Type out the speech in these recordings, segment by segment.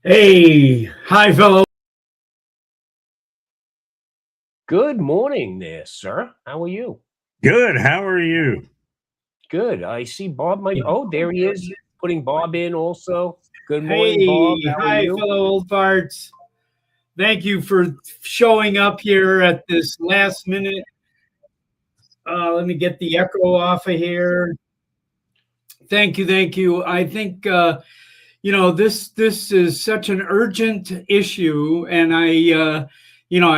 Hey, hi, fellow. Good morning there, sir. How are you? Good. How are you? Good. I see Bob might. Oh, there he is, putting Bob in also. Good morning, Hey, Bob. How are hi, you? fellow old farts. Thank you for showing up here at this last minute. Let me get the echo off of here. Thank you, thank you. I think this is such an urgent issue, and I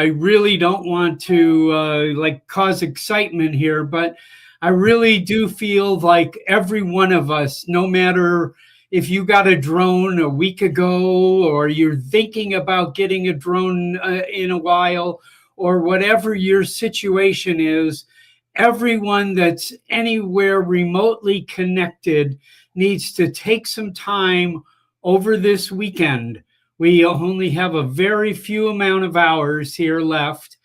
really don't want to like cause excitement here, but I really do feel like every one of us, no matter if you got a drone a week ago or you're thinking about getting a drone in a while, or whatever your situation is, everyone that's anywhere remotely connected needs to take some time over this weekend. We only have a very few amount of hours here left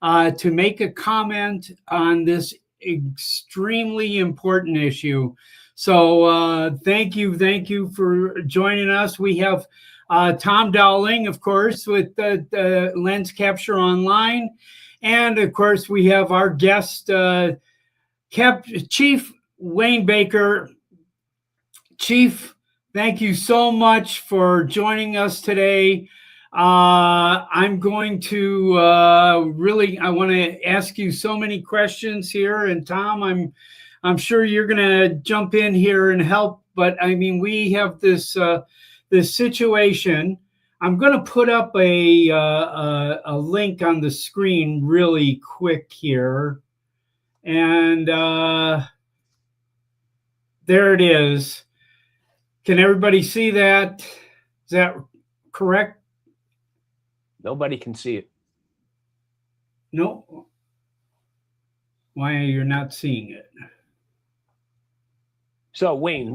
to make a comment on this extremely important issue. So thank you for joining us. We have Tom Dowling, of course, with the Lens Capture Online. And of course, we have our guest, Chief Wayne Baker. Chief, thank you so much for joining us today. I'm going to I want to ask you so many questions here, and Tom, I'm sure you're going to jump in here and help. But I mean, we have this situation. I'm going to put up a link on the screen really quick here, and there it is. Can everybody see that? Is that correct? Nobody can see it. No. Why are you not seeing it? So, Wayne,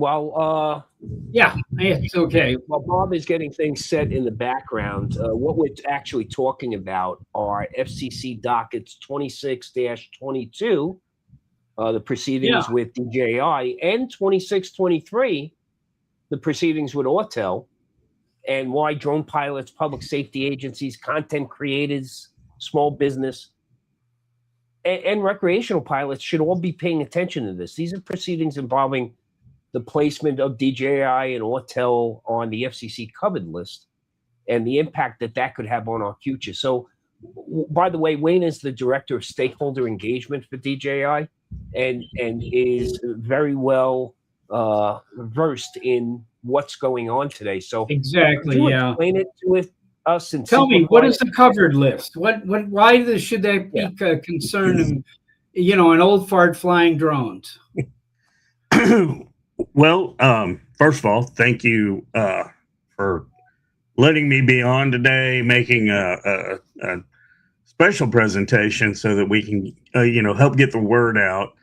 Yeah, it's okay. while Bob is getting things set in the background, what we're actually talking about are FCC dockets 26-22, the Yeah, proceedings with DJI, and 26-23, the proceedings with Autel, and why drone pilots, public safety agencies, content creators, small business, and recreational pilots should all be paying attention to this. These are proceedings involving the placement of DJI and Autel on the FCC covered list and the impact that that could have on our future. So, by the way, Wayne is the director of stakeholder engagement for DJI and is very well versed in what's going on today. So, could exactly. you Yeah. explain it to us and Tell me, what simplify is it? the covered list? Why should that Yeah. be a concern? An old fart flying drones. Well, first of all, thank you for letting me be on today, making a special presentation so that we can, help get the word out.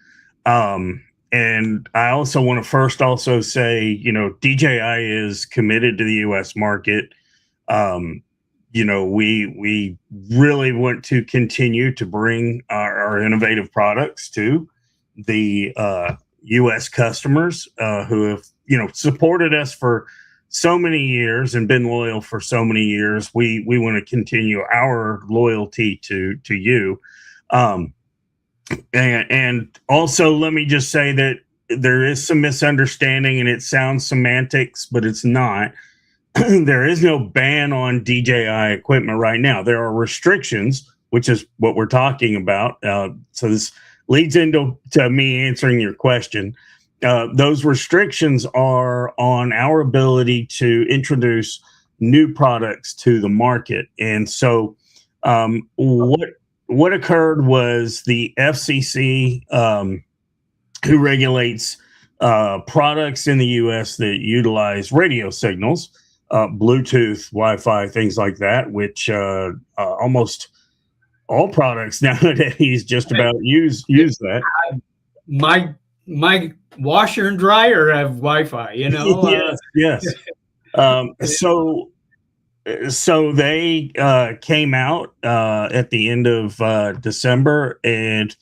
And I also want to first also say, DJI is committed to the U.S. market. Um, we really want to continue to bring our innovative products to the U.S. customers who have supported us for so many years and been loyal for so many years. We want to continue our loyalty to you. Um, and also, let me just say that there is some misunderstanding, and it sounds semantics, but it's not. There is no ban on DJI equipment right now. There are restrictions, which is what we're talking about. So this leads into me answering your question. Those restrictions are on our ability to introduce new products to the market. And so, what occurred was the FCC, who regulates products in the U.S. that utilize radio signals, Bluetooth, Wi-Fi, things like that, which almost all products nowadays just about use that. My washer and dryer have Wi-Fi. Yes, yes. Um, so so they came out at the end of December, and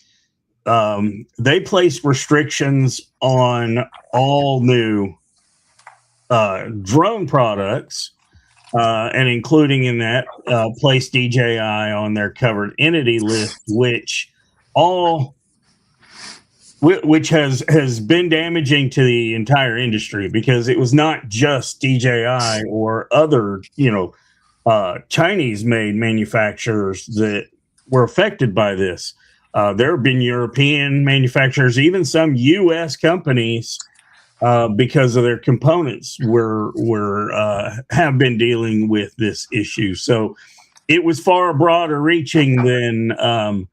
they placed restrictions on all new drone products and including in that place DJI on their covered entity list, which has been damaging to the entire industry, because it was not just DJI or other, Chinese made manufacturers that were affected by this. There have been European manufacturers, even some US companies, because of their components have been dealing with this issue. So it was far broader reaching than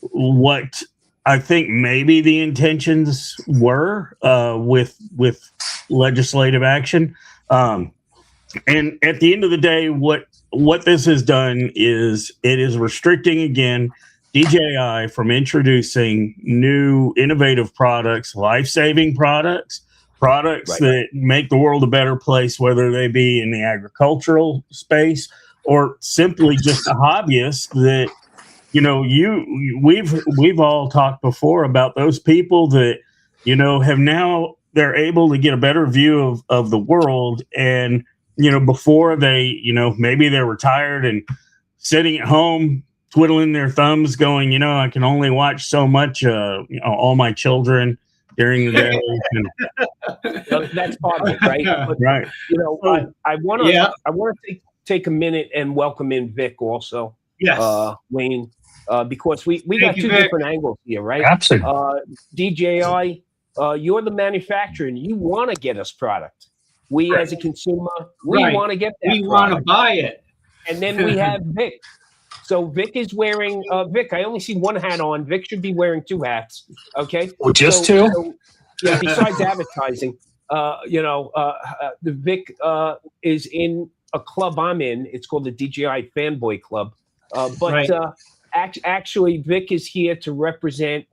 what I think maybe the intentions were with legislative action. And at the end of the day, what this has done is it is restricting again DJI from introducing new innovative products, life-saving products right. that make the world a better place, whether they be in the agricultural space or simply just a hobbyist that, we've all talked before about those people that, have now, they're able to get a better view of the world. And, before they, maybe they're retired and sitting at home, twiddling their thumbs going, I can only watch so much, all my children during the day. That's part of it, right? But, right. I want to take a minute and welcome in Vic also. Yes. Wayne, because we got two different angles here, right? Absolutely. DJI, you're the manufacturer and you want to get us product. We as a consumer, we want to get that We want to buy it. And then we have Vic. So Vic is wearing, Vic, I only see one hat on. Vic should be wearing two hats. Okay. Well, just two? So, yeah, besides advertising, the Vic is in a club I'm in. It's called the DJI Fanboy Club. Actually, Vic is here to represent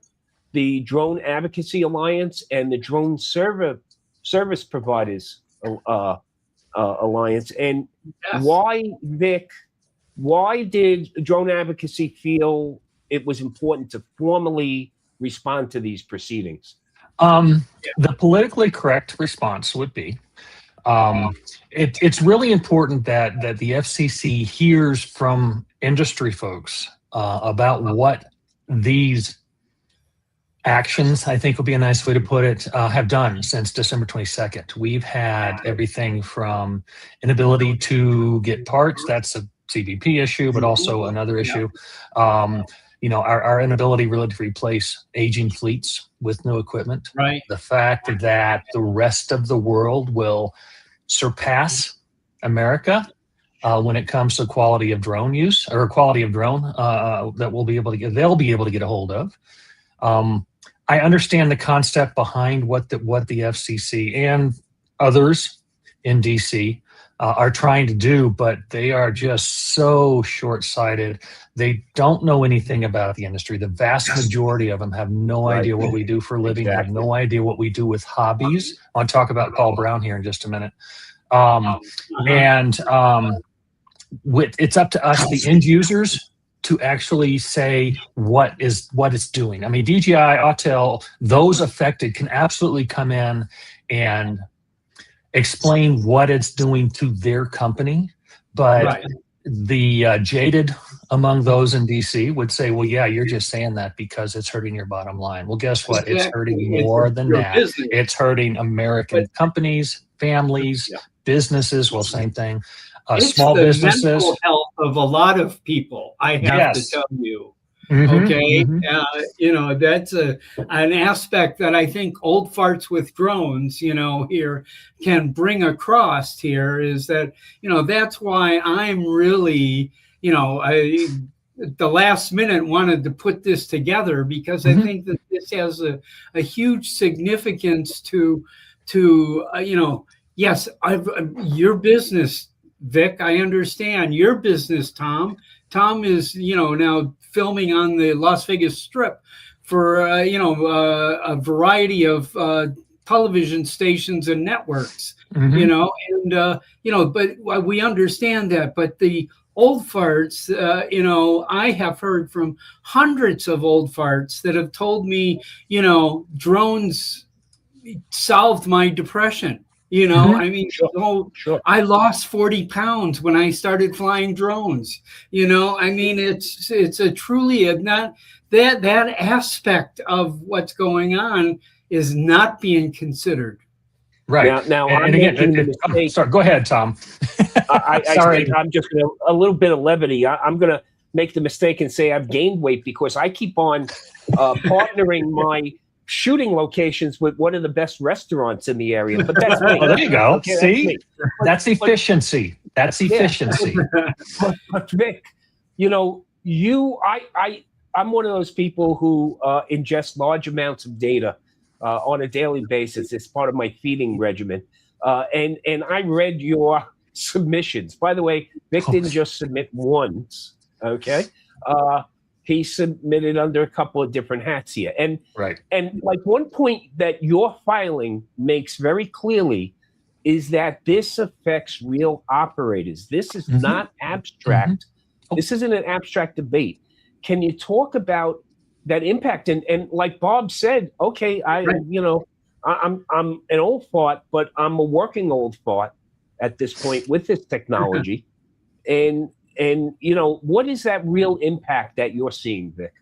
the Drone Advocacy Alliance and the Drone Service Providers Alliance. And why, Vic? Why did Drone Advocacy feel it was important to formally respond to these proceedings? The politically correct response would be, it's really important that the FCC hears from industry folks about what these actions, I think would be a nice way to put it, have done since December 22nd. We've had everything from inability to get parts. That's a CBP issue, but also another issue. Our inability really to replace aging fleets with new equipment. Right. The fact that the rest of the world will surpass America when it comes to quality of drone use, or quality of drone that they'll be able to get a hold of. I understand the concept behind what the FCC and others in DC are trying to do, but they are just so short-sighted. They don't know anything about the industry. The vast majority of them have no idea what we do for a living, have no idea what we do with hobbies. I want to talk about Paul Brown here in just a minute. It's up to us, the end users, to actually say what it's doing. I mean, DJI, Autel, those affected can absolutely come in and explain what it's doing to their company. But the jaded among those in DC would say, well, yeah, you're just saying that because it's hurting your bottom line. Well, guess what? It's hurting more than that. Business. It's hurting American companies, families, businesses. Well, same thing. Small businesses. Mental health of a lot of people, I have to tell you. Okay. That's an aspect that I think Old Farts with Drones, here can bring across here, is that, that's why I'm really, the last minute wanted to put this together, because I think that this has a huge significance to yes, your business, Vic, I understand your business, Tom. Tom is, now filming on the Las Vegas Strip for, a variety of television stations and networks, but we understand that. But the old farts, I have heard from hundreds of old farts that have told me, drones solved my depression. You know, Mhm. I mean, Sure. I lost 40 pounds when I started flying drones. You know, I mean, it's a truly not that aspect of what's going on is not being considered. Right. Now And I'm again, making the mistake. sorry, go ahead, Tom. I Sorry. said I'm just going to a little bit of levity. I'm going to make the mistake and say I've gained weight because I keep on partnering my shooting locations with one of the best restaurants in the area. But that's me. Oh, there you go. Okay, that's See, me. that's efficiency. That's efficiency. But Vic, you know, I'm one of those people who ingest large amounts of data on a daily basis. It's part of my feeding regimen. And I read your submissions. By the way, Vic didn't just submit once. Okay, he submitted under a couple of different hats here. Right. And like one point that your filing makes very clearly is that this affects real operators. This is not abstract. This isn't an abstract debate. Can you talk about that impact? And like Bob said, okay, you know, I'm an old fart, but I'm a working old fart at this point with this technology. And you know, what is that real impact that you're seeing, Vic?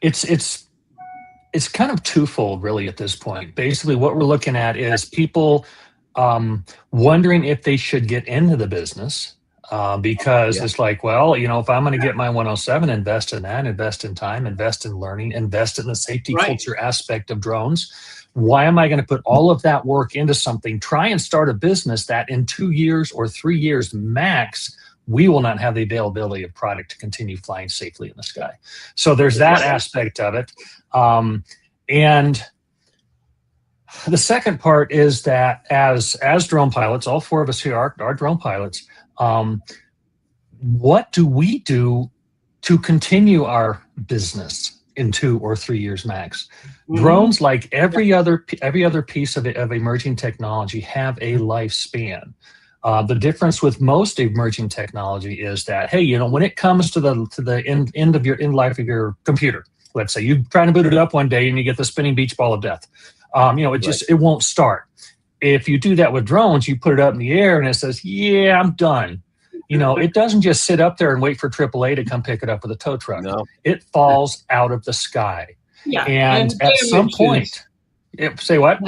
It's kind of twofold, really, at this point. Basically, what we're looking at is people wondering if they should get into the business because it's like, well, you know, if I'm going to get my 107, invest in that, invest in time, invest in learning, invest in the safety culture aspect of drones. Why am I going to put all of that work into something, try and start a business that in 2 years or 3 years max, we will not have the availability of product to continue flying safely in the sky. So there's that aspect of it. And the second part is that as drone pilots, all four of us here are drone pilots, what do we do to continue our business in 2 or 3 years max? Drones, like every other piece of emerging technology, have a lifespan. The difference with most emerging technology is that, hey, you know, when it comes to the end life of your computer, let's say you're trying to boot it up one day and you get the spinning beach ball of death, you know, it won't start. If you do that with drones, you put it up in the air and it says, yeah, I'm done. You know, it doesn't just sit up there and wait for AAA to come pick it up with a tow truck. No. It falls out of the sky. Yeah, and at some point, say what?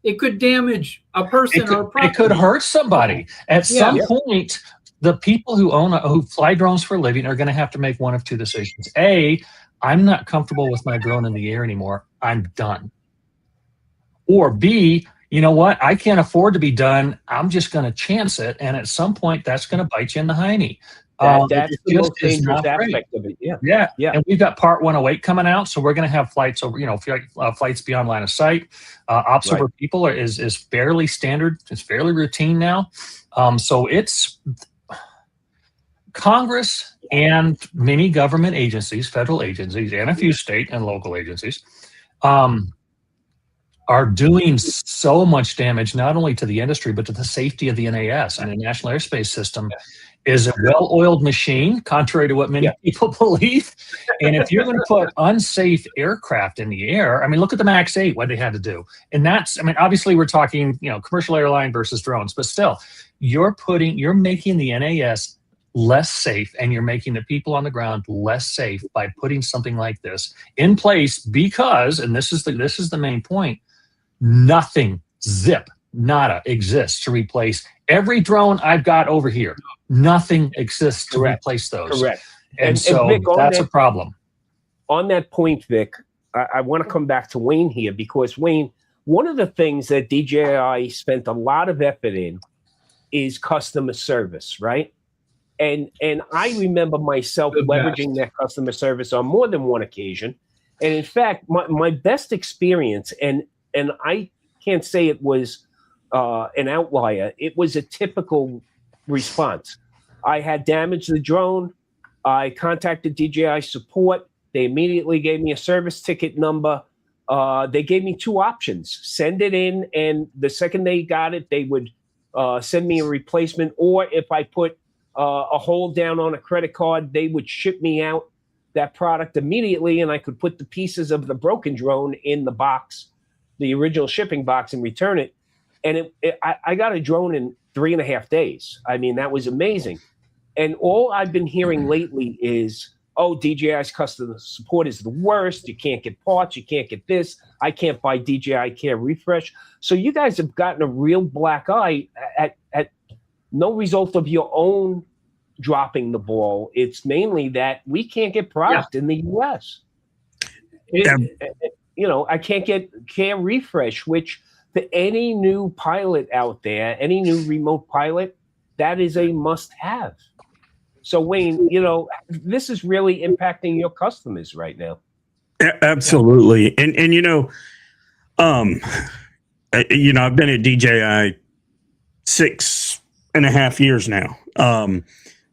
It could damage a person or a property. It could hurt somebody. At some point, the people who fly drones for a living are going to have to make one of two decisions. A, I'm not comfortable with my drone in the air anymore. I'm done. Or B, you know what? I can't afford to be done. I'm just going to chance it. And at some point, that's going to bite you in the hiney. That's the most dangerous aspect of it. Yeah. And we've got Part 108 coming out, so we're going to have flights over, you know, flights beyond line of sight. Ops over people is fairly standard. It's fairly routine now. So it's Congress and many government agencies, federal agencies, and a few state and local agencies are doing so much damage, not only to the industry, but to the safety of the NAS. And the National Airspace System is a well-oiled machine, contrary to what many people believe. And if you're going to put unsafe aircraft in the air, I mean, look at the MAX 8, what they had to do. And that's, I mean, obviously we're talking, you know, commercial airline versus drones, but still, you're making the NAS less safe, and you're making the people on the ground less safe by putting something like this in place because, and this is the main point, nothing, zip, nada exists to replace every drone I've got over here. Nothing exists to replace those. Correct. And so Vic, that's a problem. On that point, Vic, I want to come back to Wayne here because Wayne, one of the things that DJI spent a lot of effort in is customer service, right? And I remember myself leveraging that customer service on more than one occasion. And in fact, my best experience, and I can't say it was an outlier. It was a typical response. I had damaged the drone. I contacted DJI support. They immediately gave me a service ticket number. They gave me two options: send it in, and the second they got it, they would send me a replacement. Or if I put a hold down on a credit card, they would ship me out that product immediately, and I could put the pieces of the broken drone in the box the original shipping box and return it. And I got a drone in 3.5 days. I mean, that was amazing. And all I've been hearing lately is, oh, DJI's customer support is the worst. You can't get parts. You can't get this. I can't buy DJI Care Refresh. So you guys have gotten a real black eye at no result of your own dropping the ball. It's mainly that we can't get product in the U.S. I can't get Care Refresh, which for any new pilot out there, any new remote pilot, that is a must-have. So Wayne, this is really impacting your customers right now. Absolutely. And I've been at DJI 6.5 years now,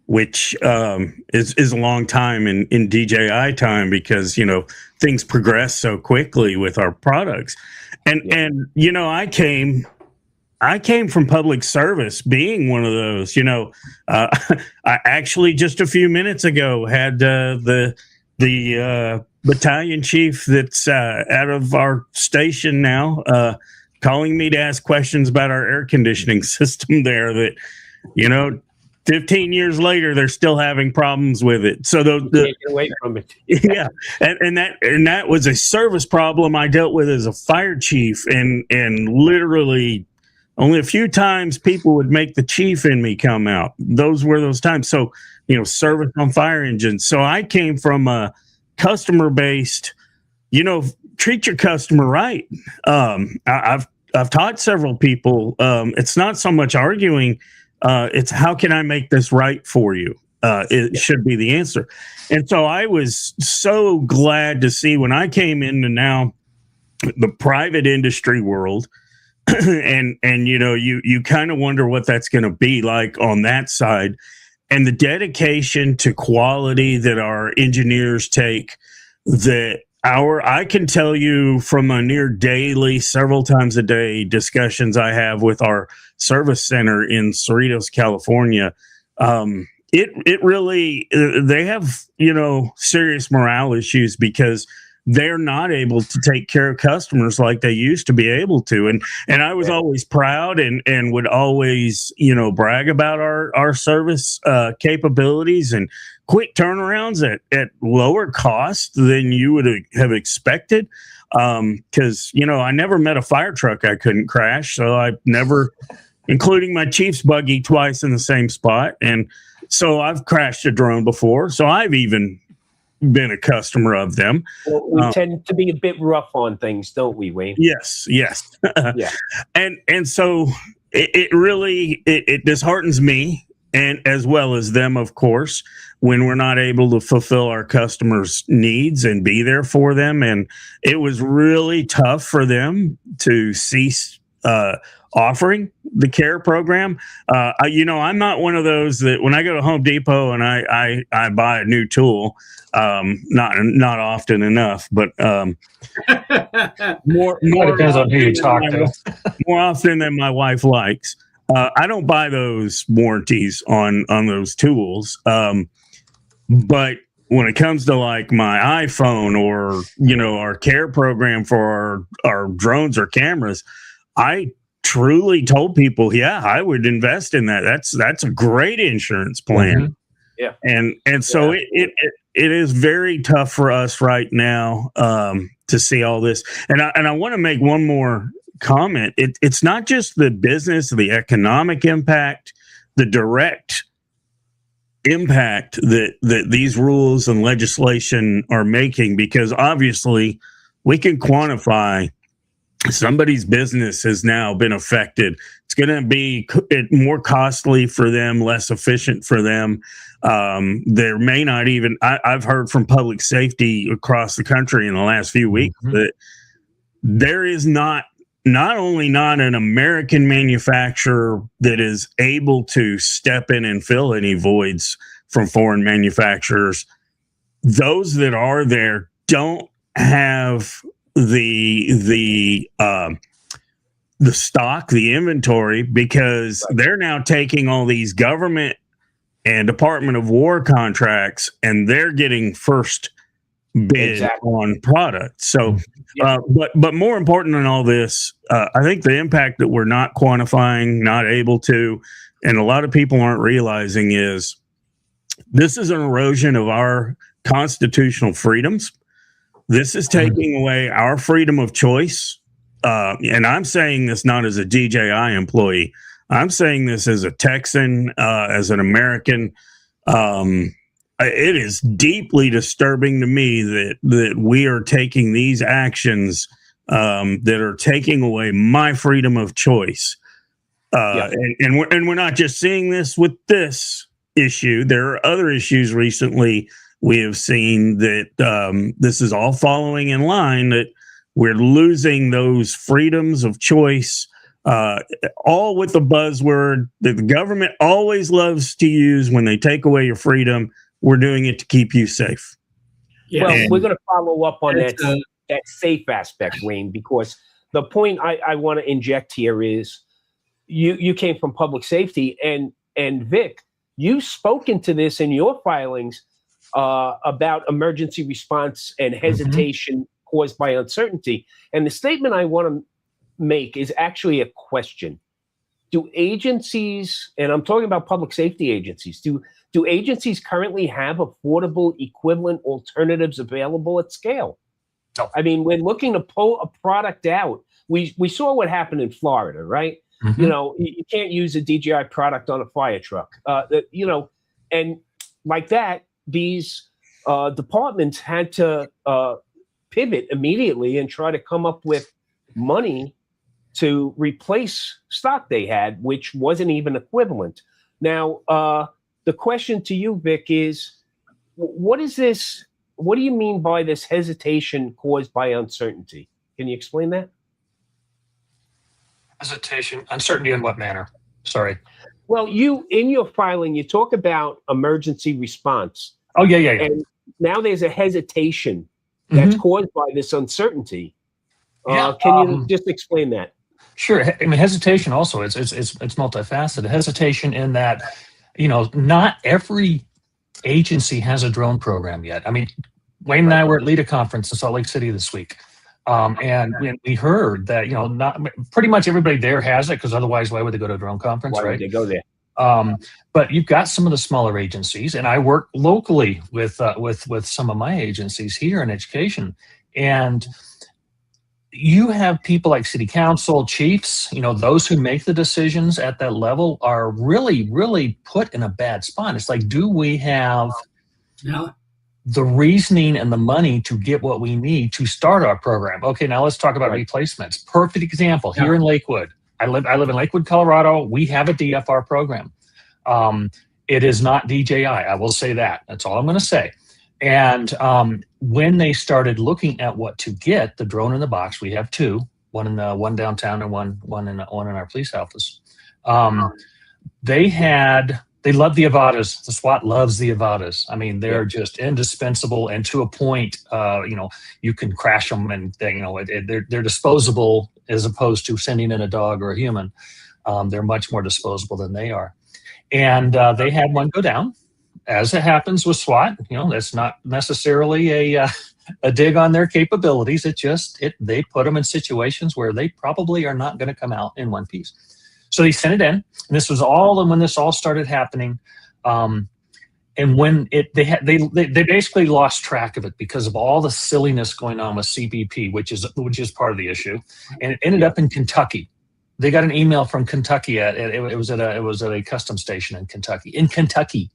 which is a long time in DJI time, because things progress so quickly with our products. And I came from public service, being one of those. I actually just a few minutes ago had the battalion chief that's out of our station now calling me to ask questions about our air conditioning system there. That 15 years later, they're still having problems with it. So can't get away from it. Yeah, and that was a service problem I dealt with as a fire chief, and literally only a few times people would make the chief in me come out. Those were those times. So service on fire engines. So I came from a customer based, treat your customer right. I've taught several people. It's not so much arguing. It's how can I make this right for you? It should be the answer. And so I was so glad to see when I came into now the private industry world, and you kind of wonder what that's going to be like on that side, and the dedication to quality that our engineers take. I can tell you from a near daily, several times a day discussions I have with our service center in Cerritos, California. It really, they have, serious morale issues because they're not able to take care of customers like they used to be able to. And I was always proud and would always, brag about our service capabilities and quick turnarounds at lower cost than you would have expected. Because, I never met a fire truck I couldn't crash. So I've never, including my chief's buggy twice in the same spot. And so I've crashed a drone before. So I've even been a customer of them. Well, we tend to be a bit rough on things, don't we, Wayne? Yes. Yeah. And so it really disheartens me, and as well as them, of course, when we're not able to fulfill our customers' needs and be there for them. And it was really tough for them to cease offering the care program. I'm not one of those that when I go to Home Depot and I buy a new tool, not often enough, but more depends on who you talk to. More often than my wife likes. I don't buy those warranties on those tools. But when it comes to like my iPhone or, our care program for our drones or cameras, I truly told people, I would invest in that. That's a great insurance plan. Mm-hmm. Yeah. And so it is very tough for us right now to see all this. And I want to make one more comment. It's not just the business, the economic impact, the direct impact that these rules and legislation are making, because obviously we can quantify somebody's business has now been affected. It's going to be more costly for them, less efficient for them. There may not even, I've heard from public safety across the country in the last few weeks that there is not only not an American manufacturer that is able to step in and fill any voids from foreign manufacturers. Those that are there don't have the stock, the inventory, because they're now taking all these government and Department of War contracts, and they're getting first bid Exactly. on products. So, Yeah. but more important than all this, I think the impact that we're not quantifying, not able to, and a lot of people aren't realizing is this is an erosion of our constitutional freedoms. This is taking away our freedom of choice. And I'm saying this not as a DJI employee. I'm saying this as a Texan, as an American. It is deeply disturbing to me that we are taking these actions that are taking away my freedom of choice. And we're not just seeing this with this issue. There are other issues recently we have seen that this is all following in line, that we're losing those freedoms of choice, all with the buzzword that the government always loves to use when they take away your freedom. We're doing it to keep you safe. Yeah. Well, we're going to follow up on It's, that safe aspect, Wayne, because the point I want to inject here is you came from public safety, and Vic, you've spoken to this in your filings about emergency response and hesitation caused by uncertainty. And the statement I want to make is actually a question. Do agencies, and I'm talking about public safety agencies, do agencies currently have affordable equivalent alternatives available at scale? No. I mean, we're looking to pull a product out. We saw what happened in Florida, right? You know, you can't use a DJI product on a fire truck. You know, and like that, these departments had to pivot immediately and try to come up with money to replace stock they had, which wasn't even equivalent. Now, the question to you, Vic, is what is this? What do you mean by this hesitation caused by uncertainty? Can you explain that? Hesitation, uncertainty in what manner? Sorry. Well, you in your filing, you talk about emergency response. Oh, yeah. And now there's a hesitation that's caused by this uncertainty. Yeah, Can you just explain that? Sure. I mean, hesitation also it's multifaceted. Hesitation in that, you know, not every agency has a drone program yet. I mean, Wayne and I were at LEADA conference in Salt Lake City this week. And we heard that, you know, not pretty much everybody there has it, because otherwise, why would they go to a drone conference, Why right? would they go there? But you've got some of the smaller agencies, and I work locally with some of my agencies here in education, and you have people like city council, chiefs, you know, those who make the decisions at that level are really, really put in a bad spot. It's like, do we have the reasoning and the money to get what we need to start our program? Okay, now let's talk about replacements. Perfect example here in Lakewood. I live in Lakewood, Colorado. We have a DFR program. It is not DJI. I will say that. That's all I'm going to say. And when they started looking at what to get, the drone in the box, we have two, one downtown and one in our police office. They love the Avatas. The SWAT loves the Avatas. I mean, they're just indispensable, and to a point, you know, you can crash them, and they, you know, they're disposable as opposed to sending in a dog or a human. They're much more disposable than they are. And they had one go down. As it happens with SWAT, you know, that's not necessarily a dig on their capabilities. They put them in situations where they probably are not going to come out in one piece. So they sent it in, and this was all when this all started happening. And when they basically lost track of it because of all the silliness going on with CBP, which is part of the issue, and it ended up in Kentucky. They got an email from Kentucky. It was at a custom station in Kentucky.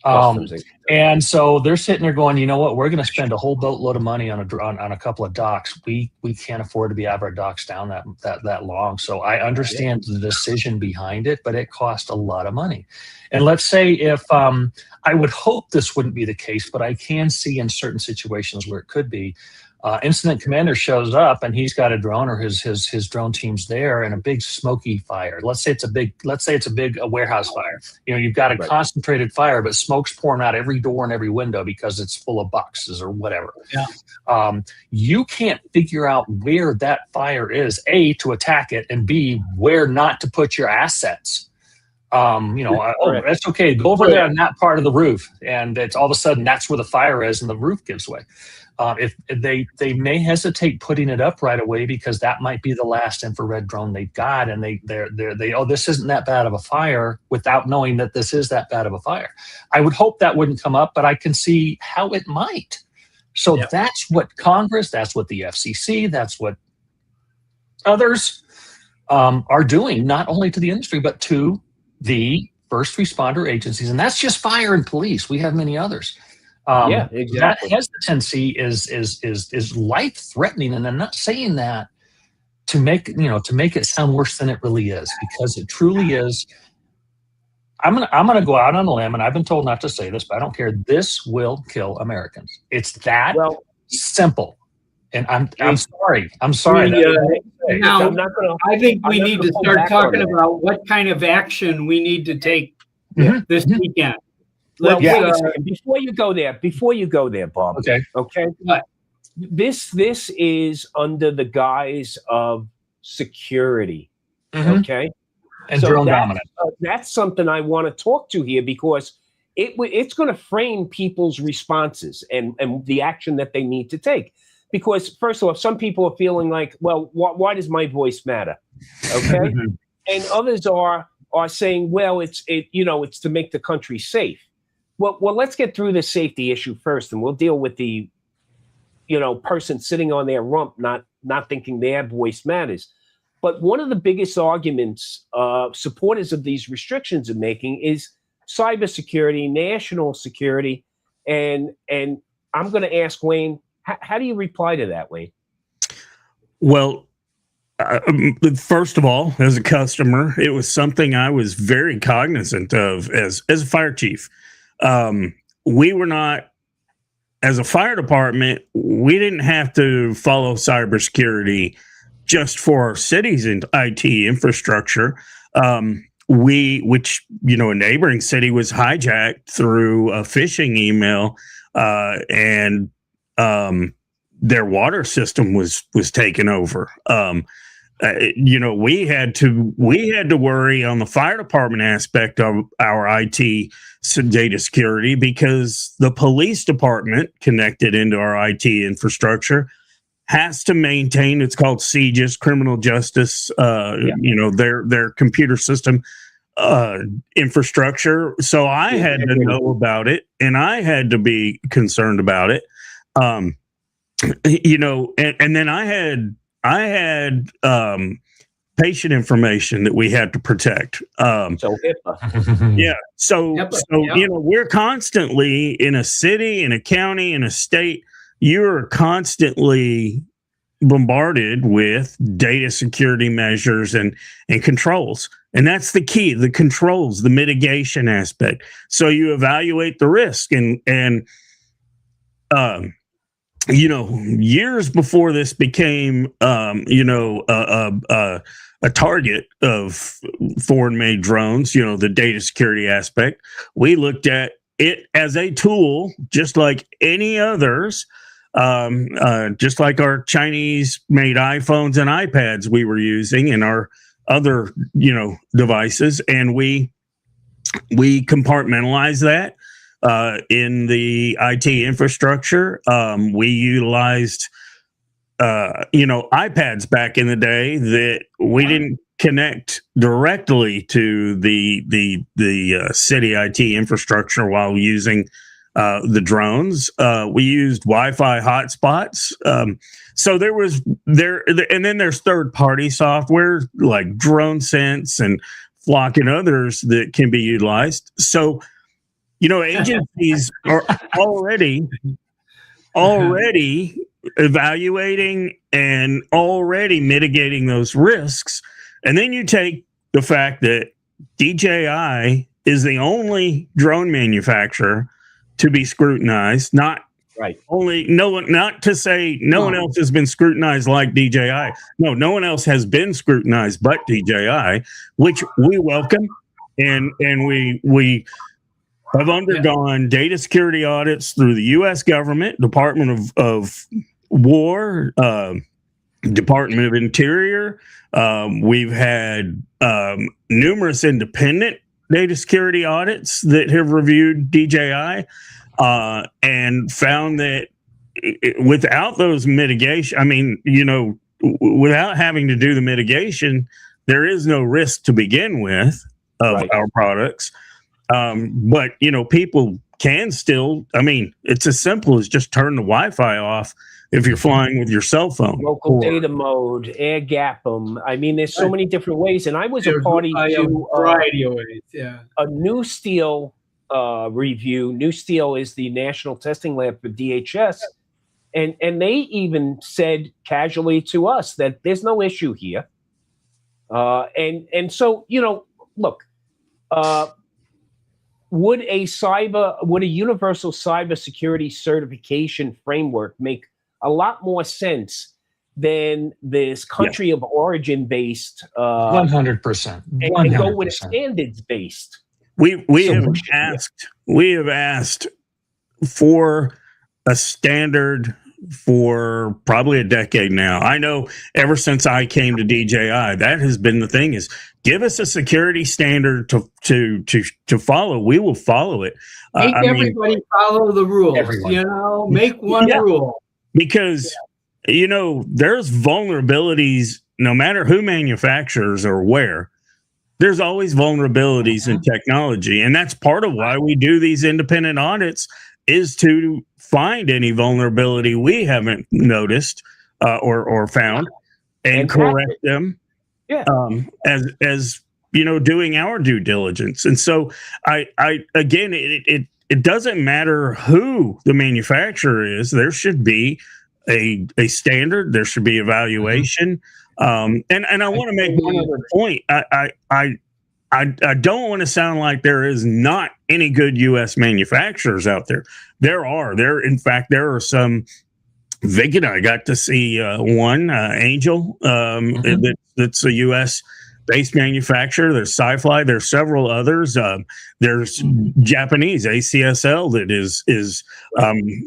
And so they're sitting there going, you know what, we're going to spend a whole boatload of money on a couple of docks. We can't afford to be out of our docks down that long. So I understand the decision behind it, but it cost a lot of money. And let's say if I would hope this wouldn't be the case, but I can see in certain situations where it could be. Incident commander shows up and he's got a drone, or his drone team's there, and a big smoky fire. Let's say it's a big warehouse fire. You know, you've got a concentrated fire, but smoke's pouring out every door and every window because it's full of boxes or whatever. Yeah. You can't figure out where that fire is, A, to attack it, and B, where not to put your assets. Correct. That's okay. Go over there on that part of the roof, and it's all of a sudden that's where the fire is, and the roof gives way. If they may hesitate putting it up right away because that might be the last infrared drone they've got, and they this isn't that bad of a fire without knowing that this is that bad of a fire. I would hope that wouldn't come up, but I can see how it might. So that's what Congress, that's what the FCC, that's what others are doing, not only to the industry but to the first responder agencies, and that's just fire and police. We have many others. Exactly. That hesitancy is life threatening, and I'm not saying that to make it sound worse than it really is, because it truly is. I'm gonna go out on a limb, and I've been told not to say this, but I don't care. This will kill Americans. It's that simple. And I'm sorry. I'm sorry. Now, I'm not gonna, I think we I'm not need gonna to pull start back talking on that. about what kind of action we need to take this weekend. Well, Let's, wait a second. Before you go there, Bob. Okay. What? This is under the guise of security. Okay. And drone dominant. That's something I want to talk to here, because it's going to frame people's responses and the action that they need to take. Because first of all, some people are feeling like, well, why does my voice matter? Okay. And others are saying, well, it's to make the country safe. Well, let's get through the safety issue first, and we'll deal with the, person sitting on their rump, not thinking their voice matters. But one of the biggest arguments supporters of these restrictions are making is cybersecurity, national security, and I'm going to ask Wayne, how do you reply to that, Wayne? Well, first of all, as a customer, it was something I was very cognizant of as a fire chief. We were not, as a fire department, we didn't have to follow cybersecurity just for our city's IT infrastructure. Which a neighboring city was hijacked through a phishing email, and their water system was taken over. We had to worry on the fire department aspect of our IT data security, because the police department connected into our IT infrastructure has to maintain, it's called CJIS, criminal justice, their computer system infrastructure. So I had to know about it, and I had to be concerned about it. And then I had patient information that we had to protect. So HIPAA. Yeah. So we're constantly in a city, in a county, in a state. You're constantly bombarded with data security measures and controls. And that's the key, the controls, the mitigation aspect. So you evaluate the risk and years before this became, a target of foreign-made drones, the data security aspect, we looked at it as a tool, just like any others, just like our Chinese-made iPhones and iPads we were using and our other, devices, and we compartmentalized that. In the IT infrastructure, we utilized, iPads back in the day that we didn't connect directly to the city IT infrastructure while using the drones. We used Wi-Fi hotspots. So and then there's third-party software like DroneSense and Flock and others that can be utilized. So agencies are already evaluating and already mitigating those risks. And then you take the fact that DJI is the only drone manufacturer to be scrutinized, not to say no one else has been scrutinized like DJI. No one else has been scrutinized but DJI, which we welcome. And we have undergone data security audits through the U.S. government, Department of War, Department of Interior. We've had numerous independent data security audits that have reviewed DJI and found that without those mitigation, I mean, without having to do the mitigation, there is no risk to begin with of our products. But people can still, I mean, it's as simple as just turn the Wi-Fi off if you're flying with your cell phone. Local data mode, air gap them. I mean, there's so many different ways. And I was a party to a variety of ways. Yeah. a New Steel review. New Steel is the national testing lab for DHS. And they even said casually to us that there's no issue here. And so, look, would a universal cybersecurity certification framework make a lot more sense than this country of origin based 100%, and go with standards based? We have asked for a standard for probably a decade now. I know ever since I came to DJI, that has been the thing: is give us a security standard to follow. We will follow it. Make everybody follow the rules. Make one rule. Because there's vulnerabilities no matter who manufactures or where. There's always vulnerabilities in technology, and that's part of why we do these independent audits, is to find any vulnerability we haven't noticed or found and correct them. Yeah. As doing our due diligence. And so again, it doesn't matter who the manufacturer is. There should be a standard. There should be evaluation. And I want to make one other point. I don't want to sound like there is not any good U.S. manufacturers out there. In fact, there are some. Vic and I got to see one, Angel, that's a U.S. based manufacturer. There's Sci-Fly. There's several others. There's Japanese ACSL that is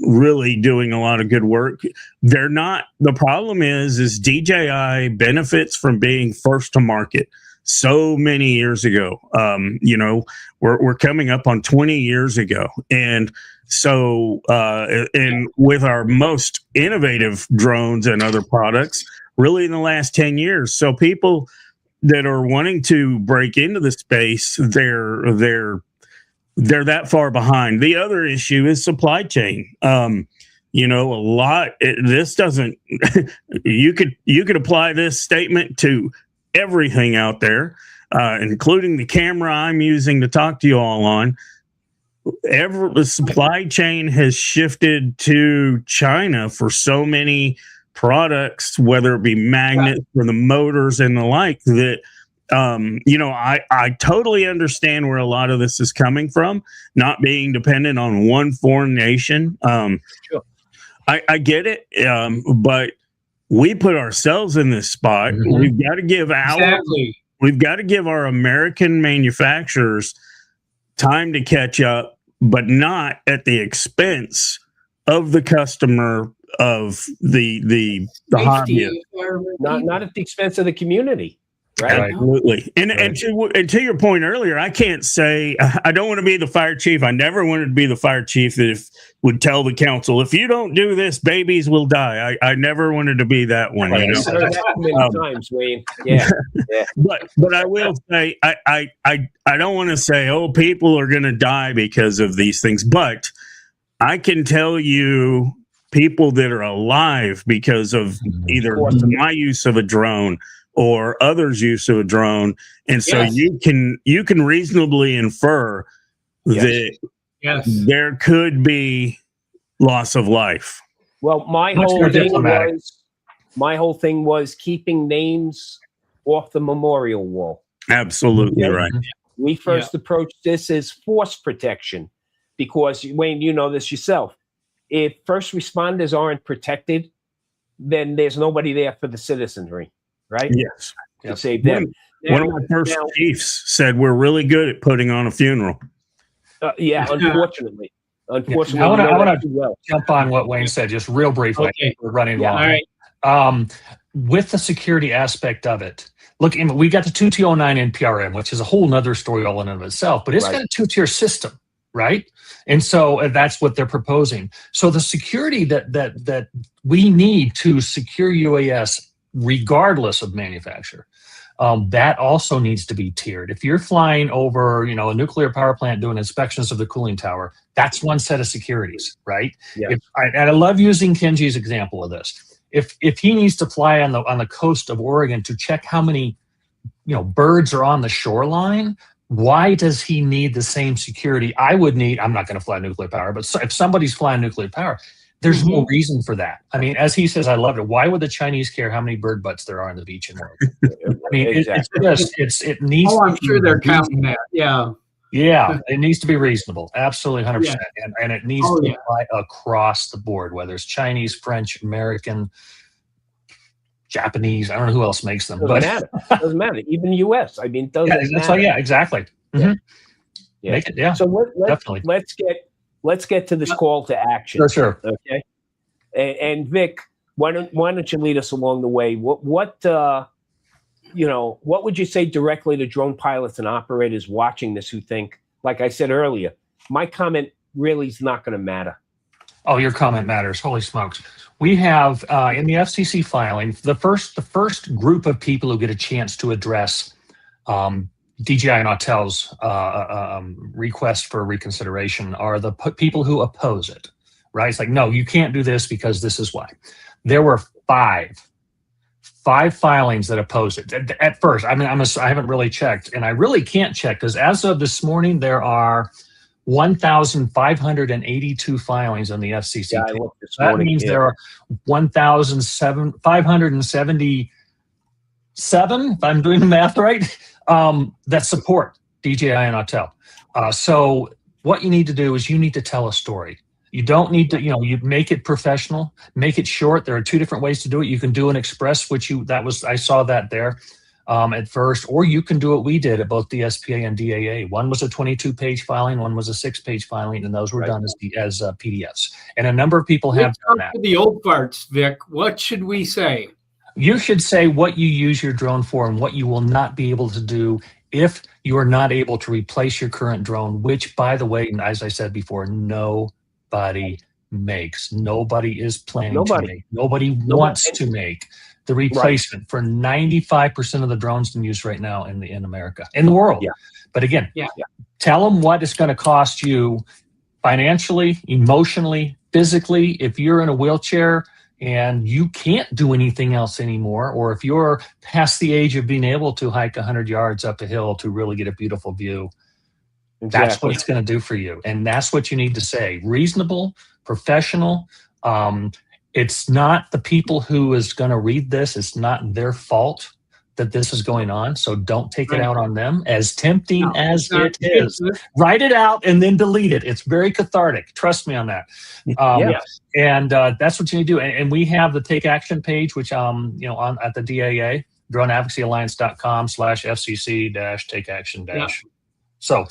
really doing a lot of good work. They're not. The problem is DJI benefits from being first to market. So many years ago, we're coming up on 20 years ago, and so and with our most innovative drones and other products, really in the last 10 years. So people that are wanting to break into the space, they're that far behind. The other issue is supply chain. This doesn't. You could apply this statement to everything out there, including the camera I'm using to talk to you all on. The supply chain has shifted to China for so many products, whether it be magnets for the motors and the like, that I totally understand where a lot of this is coming from, not being dependent on one foreign nation. Sure. I get it, but we put ourselves in this spot. Mm-hmm. We've got to give our American manufacturers time to catch up, but not at the expense of the customer, of the hobbyist. Not at the expense of the community. Right. Absolutely. And to your point earlier, I can't say, I don't want to be the fire chief. I never wanted to be the fire chief that would tell the council, if you don't do this, babies will die. I never wanted to be that one. Right. I've heard that many times, Wayne. Yeah. But I will say, I don't want to say, people are going to die because of these things. But I can tell you people that are alive because of either my use of a drone or others' use of a drone, and so you can reasonably infer that there could be loss of life. Well, my whole thing was keeping names off the memorial wall. Absolutely right. We first approached this as force protection, because Wayne, you know this yourself. If first responders aren't protected, then there's nobody there for the citizenry. Right? Yes. To save them. One of my first chiefs said we're really good at putting on a funeral. Unfortunately. I want to jump on what Wayne said just real briefly. Okay. We're running long. All right. With the security aspect of it, Look, we got the 2T09 NPRM, which is a whole nother story all in and of itself, but it's Right. got a two-tier system, right? And so that's what they're proposing. So the security that we need to secure UAS, regardless of manufacturer, that also needs to be tiered. If you're flying over, a nuclear power plant doing inspections of the cooling tower, that's one set of securities, right? Yeah. And I love using Kenji's example of this. If he needs to fly on the coast of Oregon to check how many birds are on the shoreline, why does he need the same security I would need? I'm not going to fly nuclear power, but if somebody's flying nuclear power, there's no reason for that. I mean, as he says, I love it. Why would the Chinese care how many bird butts there are on the beach in Oregon? I mean, Exactly. it needs. Oh, I'm to be sure they're reasonable. counting that. Yeah. Yeah, it needs to be reasonable. Absolutely, 100%. And it needs to yeah. apply across the board, whether it's Chinese, French, American, Japanese. I don't know who else makes them. Doesn't matter. Doesn't matter. Even U.S. I mean, doesn't that's matter. why, exactly. Yeah. Yeah. Make it, yeah. So definitely. let's get to this call to action. For sure. Okay. And Vic, why don't you lead us along the way? What would you say directly to drone pilots and operators watching this who think, like I said earlier, my comment really is not going to matter? Oh, your comment matters. Holy smokes. We have in the FCC filing, the first group of people who get a chance to address DJI and Autel's request for reconsideration are the people who oppose it, right? It's like, no, you can't do this because this is why. There were five filings that opposed it. At first, I mean, I haven't really checked, and I really can't check because as of this morning, there are 1,582 filings on the FCC. Yeah, I looked this that morning, means yeah. there are 1,577, if I'm doing the math right, that support DJI and Autel. So what you need to do is you need to tell a story. You don't need to, you make it professional, make it short. There are two different ways to do it. You can do an express, I saw that there at first, or you can do what we did at both DSPA and DAA. One was a 22-page filing, one was a 6-page filing, and those were done as PDFs. And a number of people have done that. The old farts, Vic. What should we say? You should say what you use your drone for and what you will not be able to do if you are not able to replace your current drone, which, by the way, as I said before, nobody makes. Nobody is planning to make. Nobody wants to make the replacement for 95% of the drones in use right now in America, in the world. Yeah. But again, tell them what it's going to cost you financially, emotionally, physically. If you're in a wheelchair and you can't do anything else anymore, or if you're past the age of being able to hike 100 yards up a hill to really get a beautiful view, that's what it's going to do for you. And that's what you need to say. Reasonable, professional. It's not the people who is going to read this. It's not their fault that this is going on. So don't take it out on them. As tempting as it is, write it out and then delete it. It's very cathartic. Trust me on that. And that's what you need to do. And we have the Take Action page, which on at the DAA, droneadvocacyalliance.com/FCC-take action dash. So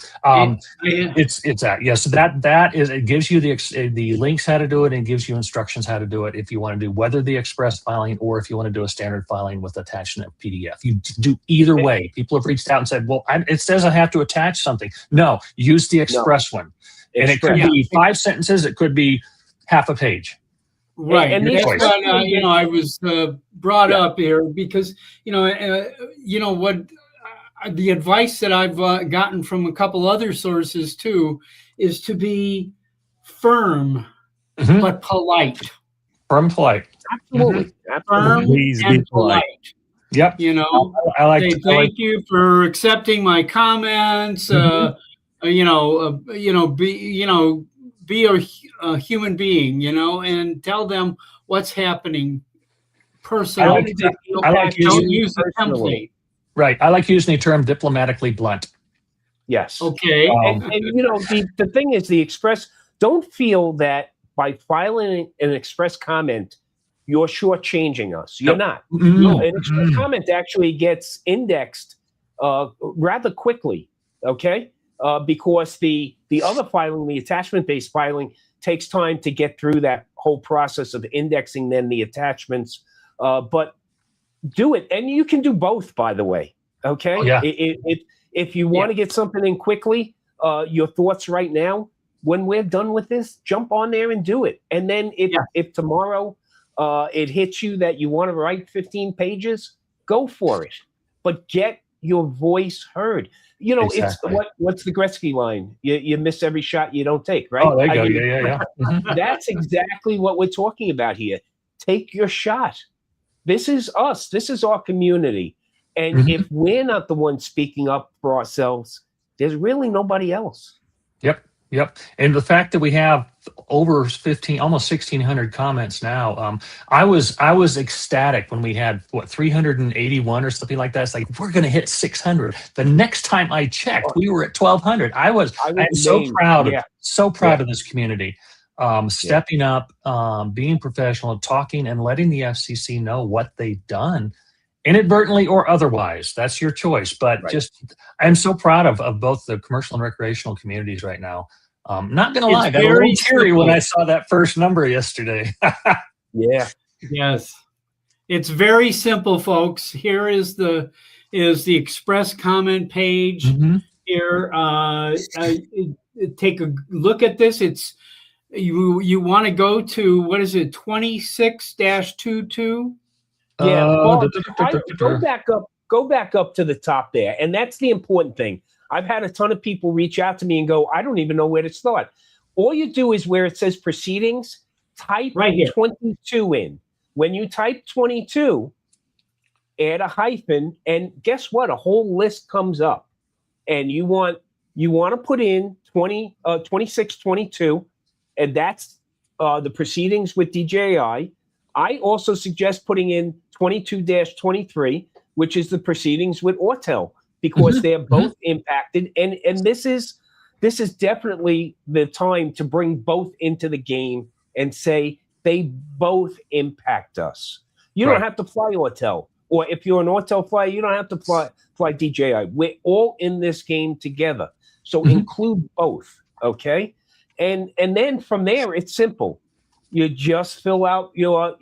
it's that. So that is, it gives you the links how to do it and gives you instructions how to do it if you want to do whether the express filing or if you want to do a standard filing with attachment of PDF. You do either way. People have reached out and said, well, it says I have to attach something. No, use the express one. And it could be 5 sentences. It could be half a page. Right. And that's what, I was brought up here because, what the advice that I've gotten from a couple other sources too is to be firm but polite. Firm, polite. Absolutely. Firm and polite. Yep. I like to thank you for accepting my comments. Be a human being, and tell them what's happening personally. I like don't use the template. Right. I like using the term diplomatically blunt. Yes. Okay. And the thing is, the express, don't feel that by filing an express comment, you're shortchanging us. You're not. No, an express comment actually gets indexed rather quickly, okay? Because the other filing, the attachment-based filing, takes time to get through that whole process of indexing then the attachments. But do it. And you can do both, by the way. Okay. Oh, yeah. If you want to get something in quickly, your thoughts right now, when we're done with this, jump on there and do it. And then if tomorrow it hits you that you want to write 15 pages, go for it. But get your voice heard. You know, Exactly. it's what's the Gretzky line? You miss every shot you don't take, right? Oh, there you go. Yeah. Mhm. That's exactly what we're talking about here. Take your shot. This is us. This is our community. And if we're not the ones speaking up for ourselves, there's really nobody else. Yep. And the fact that we have over 15, almost 1,600 comments now, I was ecstatic when we had 381 or something like that. It's like, we're going to hit 600. The next time I checked, we were at 1,200. I'm so proud of this community. Stepping up, being professional, talking and letting the FCC know what they've done, inadvertently or otherwise. That's your choice. But I'm so proud of both the commercial and recreational communities right now. Not going to lie, I got a little teary when I saw that first number yesterday. Yes. It's very simple, folks. Here is the express comment page. Here, take a look at this. It's you want to go to, what is it, 26-22? Yeah, go back up to the top there. And that's the important thing. I've had a ton of people reach out to me and go, I don't even know where to start. All you do is where it says proceedings, type right here 22 in. When you type 22, add a hyphen, and guess what? A whole list comes up. And you want to put in 2622, and that's the proceedings with DJI. I also suggest putting in 22-23, which is the proceedings with Autel, because they're both impacted. And this is definitely the time to bring both into the game and say they both impact us. You don't have to fly Autel, or if you're an Autel flyer, you don't have to fly DJI. We're all in this game together. So include both, okay? And then from there, it's simple. You just fill out your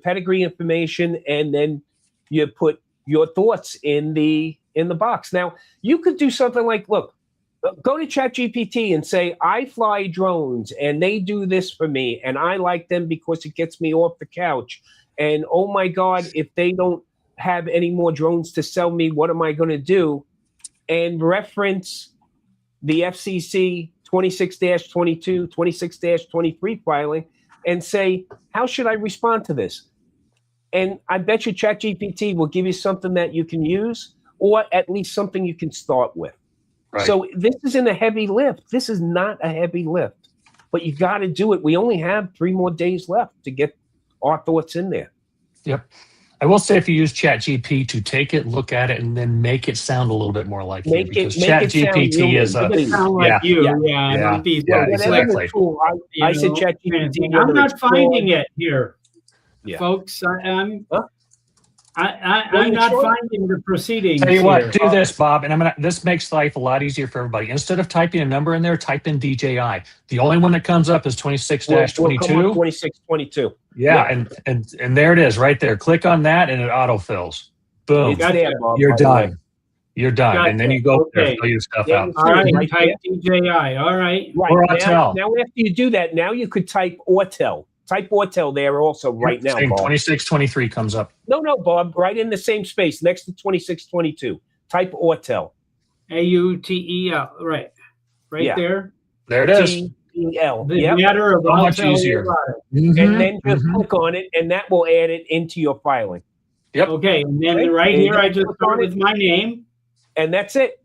pedigree information, and then you put your thoughts in the box. Now, you could do something like, look, go to ChatGPT and say, I fly drones and they do this for me, and I like them because it gets me off the couch. And oh my God, if they don't have any more drones to sell me, what am I going to do? And reference the FCC 26-22, 26-23 filing and say, how should I respond to this? And I bet you ChatGPT will give you something that you can use, or at least something you can start with. Right. So this isn't a heavy lift. This is not a heavy lift, but you got to do it. We only have 3 more days left to get our thoughts in there. Yep. I will say, if you use ChatGPT to take it, look at it, and then make it sound a little bit more like you, because ChatGPT is exactly. I said ChatGPT. I'm not finding it here, folks. I'm not finding the proceedings. Tell you what, do this, Bob, and this makes life a lot easier for everybody. Instead of typing a number in there, type in DJI. The only one that comes up is 26-22. 2622. Yeah, and there it is, right there. Click on that, and it autofills. Boom. You're done. You're done. Gotcha. And then you go there, fill your stuff out. All right, type DJI. All right. Or Autel. Now, after you do that, now you could type Autel. Type Autel there also right now, Bob. 2623 comes up. No, Bob. Right in the same space next to 2622. Type Autel. AUTEL. Right there. There it is. T-E-L. The matter of so much easier. And then just click on it, and that will add it into your filing. Yep. Okay, and then right here, I just start with my name. And that's it.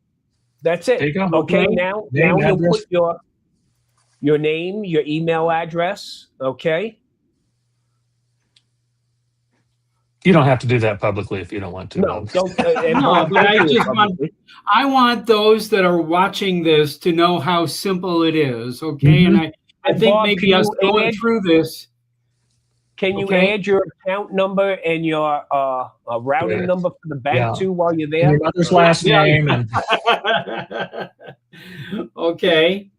That's it. There you go. Okay, now you'll put your name, your email address, okay? You don't have to do that publicly if you don't want to. No, don't. No, but I want those that are watching this to know how simple it is, okay? And I think Bob, maybe us going through this. Can you add your account number and your routing number for the bank too while you're there? And your mother's last name. And okay.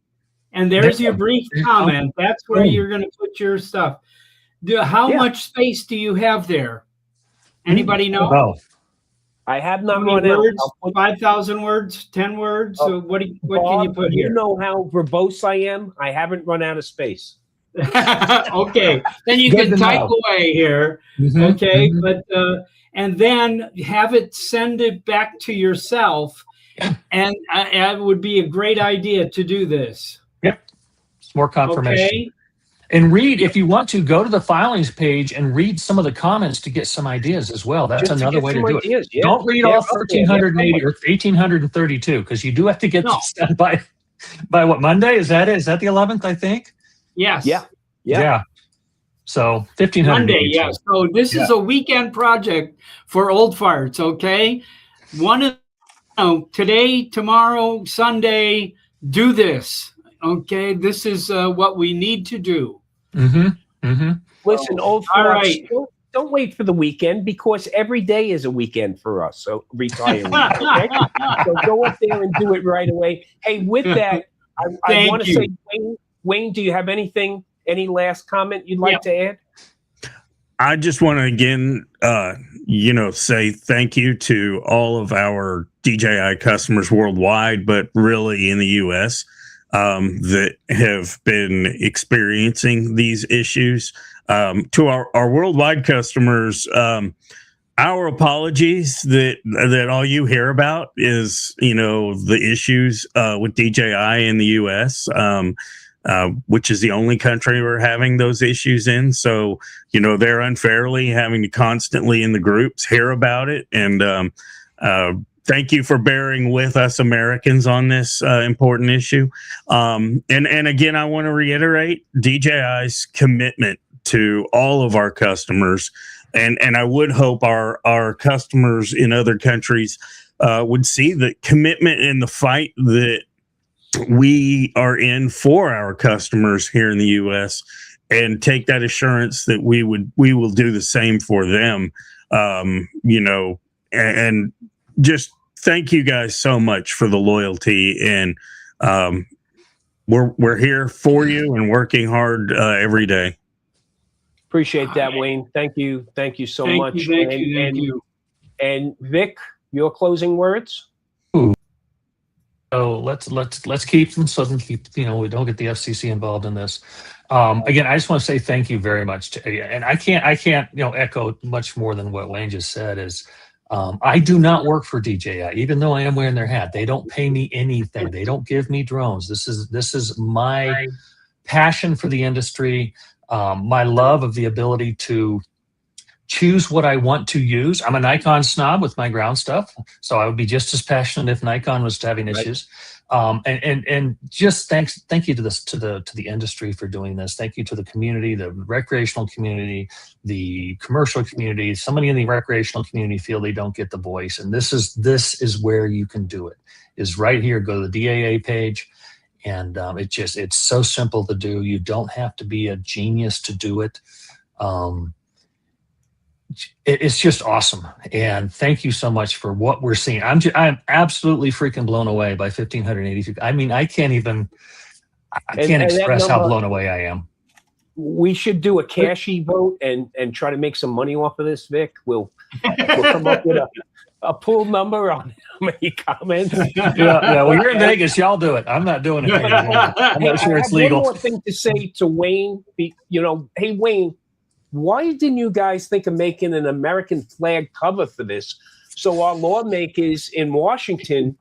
And there's your brief comment. That's where you're going to put your stuff. How much space do you have there? Anybody know? Oh, I have How not many run out. words? I'll put- 5,000 words? 10 words? Oh, What can you Bob, put you here? know how verbose I am. I haven't run out of space. Okay, then you Good can to type know. away here. Mhm, Okay, mhm. but and then have it send it back to yourself, and it would be a great idea to do this. Yep. It's more confirmation. Okay. And read, if you want to, go to the filings page and read some of the comments to get some ideas as well. That's Just to another get way to some do ideas, it. yeah. Don't read They're all up there. They're 1,380 or 1,832 because you do have to get No. this done by what, Monday? Is that it? Is that the 11th, I think? Yes. Yeah. Yeah. So 1,500. Monday. Yes. So this is a weekend project for Old Farts. Okay. Today, tomorrow, Sunday, do this. Okay. This is what we need to do. Mm-hmm. Mm-hmm. Listen, old All farts, right. don't wait for the weekend because every day is a weekend for us. So retirees, okay? So go up there and do it right away. Hey, with that, I Thank want to you. say, Wayne, do you have anything, any last comment you'd like to add? I just want to again, say thank you to all of our DJI customers worldwide, but really in the U.S. That have been experiencing these issues. To our worldwide customers, our apologies that all you hear about is the issues with DJI in the U.S. Which is the only country we're having those issues in. So, they're unfairly having to constantly in the groups hear about it. And thank you for bearing with us Americans on this important issue. And again, I want to reiterate DJI's commitment to all of our customers. And I would hope our customers in other countries would see the commitment in the fight that we are in for our customers here in the U.S. and take that assurance that we will do the same for them. And just thank you guys so much for the loyalty, and we're here for you and working hard every day. Appreciate that, Wayne. Thank you so much. Thank you. And Vic, your closing words. So let's keep them so we don't get the FCC involved in this. Again, I just want to say thank you very much to you. And I can't echo much more than what Wayne just said. Is I do not work for DJI, even though I am wearing their hat. They don't pay me anything. They don't give me drones. This is my passion for the industry, my love of the ability to choose what I want to use. I'm a Nikon snob with my ground stuff, so I would be just as passionate if Nikon was having issues. And just thank you to the industry for doing this. Thank you to the community, the recreational community, the commercial community. Somebody in the recreational community feel they don't get the voice, and this is where you can do it. Is right here. Go to the DAA page. And it's so simple to do. You don't have to be a genius to do it. It's just awesome, and thank you so much for what we're seeing. I'm absolutely freaking blown away by 1,582. I mean, I can't express how blown away I am. We should do a cashy vote and try to make some money off of this, Vic. We'll come up with a pool number on how many comments. Yeah. Well, you're in Vegas. Y'all do it. I'm not doing it. I'm not sure it's legal. One more thing to say to Wayne. Hey, Wayne, why didn't you guys think of making an American flag cover for this so our lawmakers in Washington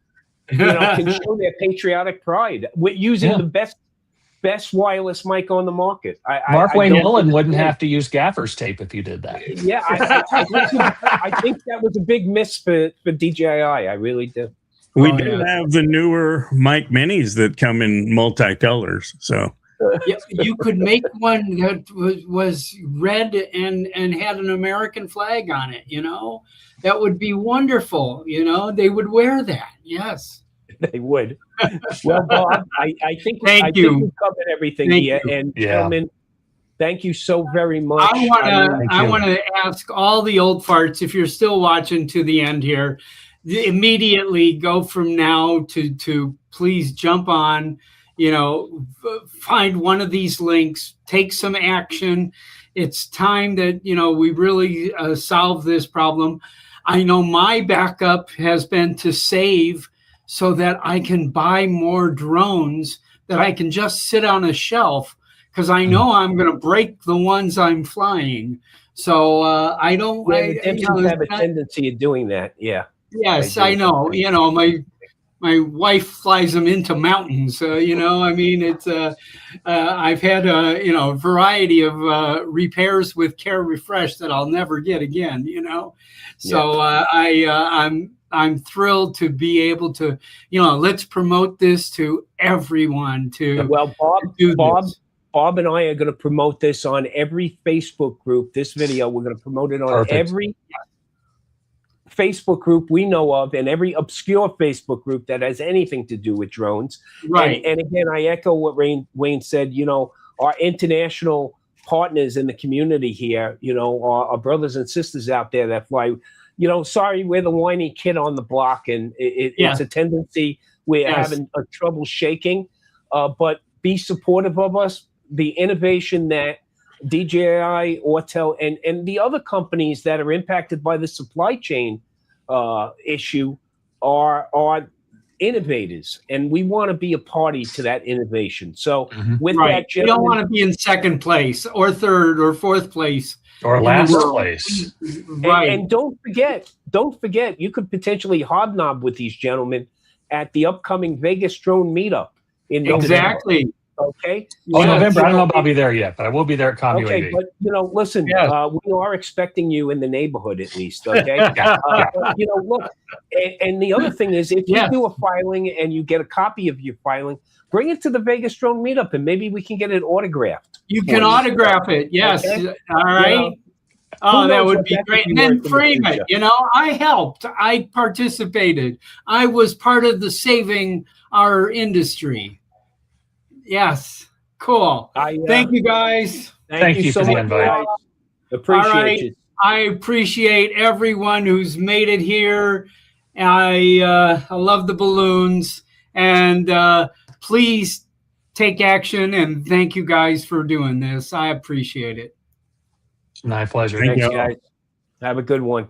can show their patriotic pride using the best wireless mic on the market? Mark Wayne Mullen wouldn't have to use gaffer's tape if you did that. Yeah, I think that was a big miss for DJI. I really do. We do have the newer mic minis that come in multicolors, so. You could make one that was red and had an American flag on it. That would be wonderful. they would wear that. Yes, they would. Well, Bob, I think we covered everything here. And gentlemen, thank you so very much. I want to ask all the old farts, if you're still watching to the end here, immediately go from now to please jump on. Find one of these links, take some action. it's time that, we really solve this problem. I know my backup has been to save so that I can buy more drones that I can just sit on a shelf, because I know I'm going to break the ones I'm flying. So I don't. Yeah, the have a tendency of doing that. Yeah. Yes, I know. My wife flies them into mountains. I mean, it's I've had a variety of repairs with Care Refresh that I'll never get again. So I'm thrilled to be able to let's promote this to everyone. Well, Bob and I are going to promote this on every Facebook group. This video, we're going to promote it on every Facebook group we know of, and every obscure Facebook group that has anything to do with drones. Right. And again, I echo what Wayne said. Our international partners in the community here, our brothers and sisters out there that fly. Sorry, we're the whiny kid on the block, and it's a tendency we're having a trouble shaking. But be supportive of us. The innovation that DJI, Autel, and the other companies that are impacted by the supply chain issue are innovators, and we want to be a party to that innovation. So with that, you don't want to be in second place or third or fourth place or last place. Right. And don't forget, you could potentially hobnob with these gentlemen at the upcoming Vegas drone meetup in November. Exactly. Okay. November. I don't know if I'll be there yet, but I will be there at ComUAV. Okay, but listen, we are expecting you in the neighborhood at least. Okay. But, look, and the other thing is, if you do a filing and you get a copy of your filing, bring it to the Vegas drone meetup, and maybe we can get it autographed. You can autograph it. Yes. Okay? All right. That would be great. And then frame it. I helped. I participated. I was part of the saving our industry. Yes. Cool. Thank you, guys. Thank you so for the invite. Appreciate it. I appreciate everyone who's made it here. I love the balloons. And please take action. And thank you guys for doing this. I appreciate it. My pleasure. Thanks, guys. Have a good one.